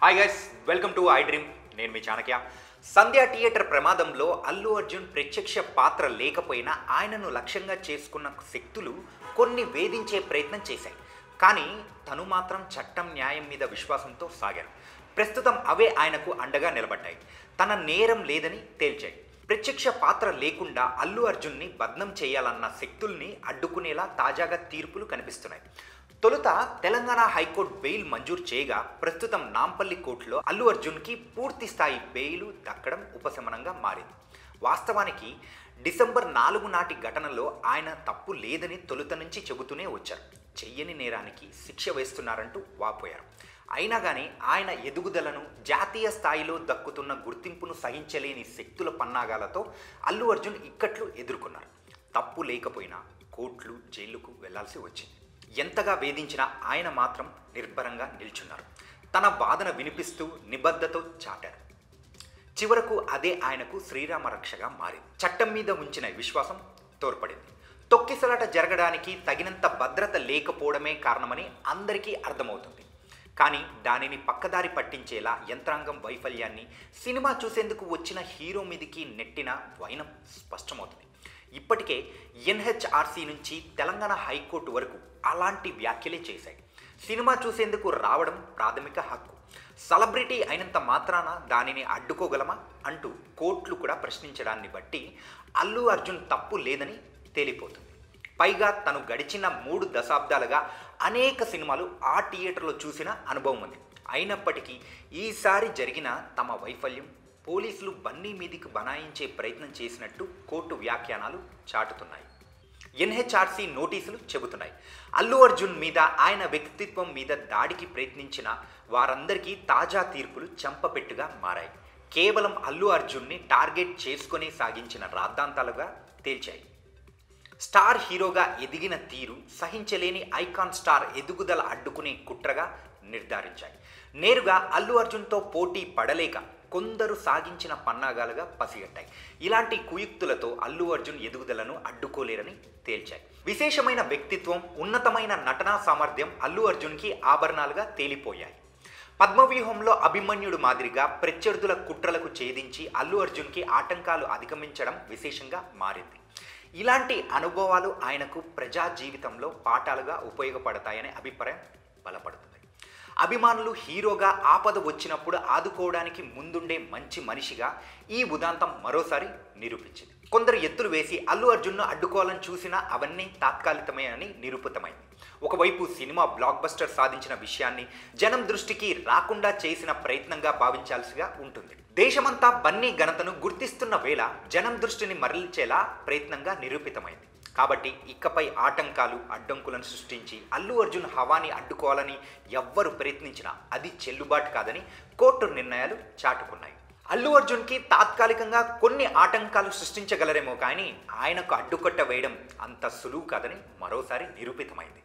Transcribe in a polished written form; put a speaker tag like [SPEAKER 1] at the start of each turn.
[SPEAKER 1] Hi guys, welcome to I dream. నేను మీ చాణక్య. సంధ్య theatre ప్రమాదంలో అల్లు అర్జున్ ప్రత్యక్ష పాత్ర లేకపోయినా ఆయనను లక్ష్యంగా చేసుకున్న శక్తులు కొన్ని వేధించే ప్రయత్నం చేశాయి. కానీ తను మాత్రం చట్టం న్యాయం మీద విశ్వాసంతో సాగారు. ప్రస్తుతం అవే ఆయనకు అండగా నిలబడ్డాయి. తన నేరం లేదని తేల్చాయి. ప్రత్యక్ష పాత్ర లేకుండా అల్లు అర్జున్ని బద్నం చేయాలన్న శక్తుల్ని అడ్డుకునేలా తాజాగా తీర్పులు కనిపిస్తున్నాయి. తొలుత తెలంగాణ హైకోర్టు బెయిల్ మంజూరు చేయగా ప్రస్తుతం నాంపల్లి కోర్టులో అల్లు అర్జున్కి పూర్తి స్థాయి బెయిల్ దక్కడం ఉపశమనంగా మారింది. వాస్తవానికి డిసెంబర్ 4 నాటి ఘటనలో ఆయన తప్పు లేదని తొలుత నుంచి చెబుతూనే వచ్చారు. చెయ్యని నేరానికి శిక్ష వేస్తున్నారంటూ వాపోయారు. అయినా కానీ ఆయన ఎదుగుదలను, జాతీయ స్థాయిలో దక్కుతున్న గుర్తింపును సహించలేని శక్తుల పన్నాగాలతో అల్లు అర్జున్ ఇక్కట్లు ఎదుర్కొన్నారు. తప్పు లేకపోయినా కోర్టులు, జైళ్లకు వెళ్లాల్సి వచ్చింది. ఎంతగా వేధించినా ఆయన మాత్రం నిర్భరంగా నిల్చున్నారు. తన వాదన వినిపిస్తూ నిబద్ధతో చాటారు. చివరకు అదే ఆయనకు శ్రీరామ రక్షగా మారింది. చట్టం మీద ఉంచిన విశ్వాసం తోడ్పడింది. తొక్కిసలాట జరగడానికి తగినంత భద్రత లేకపోవడమే కారణమని అందరికీ అర్థమవుతుంది. కానీ దానిని పక్కదారి పట్టించేలా యంత్రాంగం వైఫల్యాన్ని సినిమా చూసేందుకు వచ్చిన హీరో మీదికి నెట్టిన వైనం స్పష్టమవుతుంది. ఇప్పటికే ఎన్హెచ్ఆర్సీ నుంచి తెలంగాణ హైకోర్టు వరకు అలాంటి వ్యాఖ్యలే చేశాయి. సినిమా చూసేందుకు రావడం ప్రాథమిక హక్కు. సెలబ్రిటీ అయినంత మాత్రాన దానిని అడ్డుకోగలమా అంటూ కోర్టులు కూడా ప్రశ్నించడాన్ని బట్టి అల్లు అర్జున్ తప్పు లేదని తేలిపోతుంది. పైగా తను గడిచిన 3 దశాబ్దాలుగా అనేక సినిమాలు ఆ థియేటర్లో చూసిన అనుభవం ఉంది. అయినప్పటికీ ఈసారి జరిగిన తమ వైఫల్యం పోలీసులు బన్నీ మీదికి బనాయించే ప్రయత్నం చేసినట్టు కోర్టు వ్యాఖ్యానాలు చాటుతున్నాయి. ఎన్హెచ్ఆర్సీ నోటీసులు చెబుతున్నాయి. అల్లు అర్జున్ మీద, ఆయన వ్యక్తిత్వం మీద దాడికి ప్రయత్నించిన వారందరికీ తాజా తీర్పులు చెంపపెట్టుగా మారాయి. కేవలం అల్లు అర్జున్ని టార్గెట్ చేసుకుని సాగించిన రాద్ధాంతాలుగా తేల్చాయి. స్టార్ హీరోగా ఎదిగిన తీరు సహించలేని ఐకాన్ స్టార్ ఎదుగుదల అడ్డుకునే కుట్రగా నిర్ధారించాయి. నేరుగా అల్లు అర్జున్తో పోటీ పడలేక కొందరు సాగించిన పన్నాగాలుగా పసిగట్టాయి. ఇలాంటి కుయుక్తులతో అల్లు అర్జున్ ఎదుగుదలను అడ్డుకోలేరని తేల్చాయి. విశేషమైన వ్యక్తిత్వం, ఉన్నతమైన నటనా సామర్థ్యం అల్లు అర్జున్కి ఆభరణాలుగా తేలిపోయాయి. పద్మవ్యూహంలో అభిమన్యుడు మాదిరిగా ప్రత్యర్థుల కుట్రలకు ఛేదించి అల్లు అర్జున్కి ఆటంకాలు అధిగమించడం విశేషంగా మారింది. ఇలాంటి అనుభవాలు ఆయనకు ప్రజా జీవితంలో పాఠాలుగా ఉపయోగపడతాయనే అభిప్రాయం బలపడుతుంది. అభిమానులు హీరోగా ఆపద వచ్చినప్పుడు ఆదుకోవడానికి ముందుండే మంచి మనిషిగా ఈ ఉదాంతం మరోసారి నిరూపించింది. కొందరు ఎత్తులు వేసి అల్లు అర్జున్ను అడ్డుకోవాలని చూసినా అవన్నీ తాత్కాలికమే అని నిరూపితమైంది. ఒకవైపు సినిమా బ్లాక్ బస్టర్ సాధించిన విషయాన్ని జనం దృష్టికి రాకుండా చేసిన ప్రయత్నంగా భావించాల్సిగా ఉంటుంది. దేశమంతా బన్నీ ఘనతను గుర్తిస్తున్న వేళ జనం దృష్టిని మరల్చేలా ప్రయత్నంగా నిరూపితమైంది. కాబట్టి ఇకపై ఆటంకాలు, అడ్డంకులను సృష్టించి అల్లు అర్జున్ హవాని అడ్డుకోవాలని ఎవ్వరు ప్రయత్నించినా అది చెల్లుబాటు కాదని కోర్టు నిర్ణయాలు చాటుకున్నాయి. అల్లు అర్జున్కి తాత్కాలికంగా కొన్ని ఆటంకాలు సృష్టించగలరేమో కానీ ఆయనకు అడ్డుకట్ట వేయడం అంత సులువు కాదని మరోసారి నిరూపితమైంది.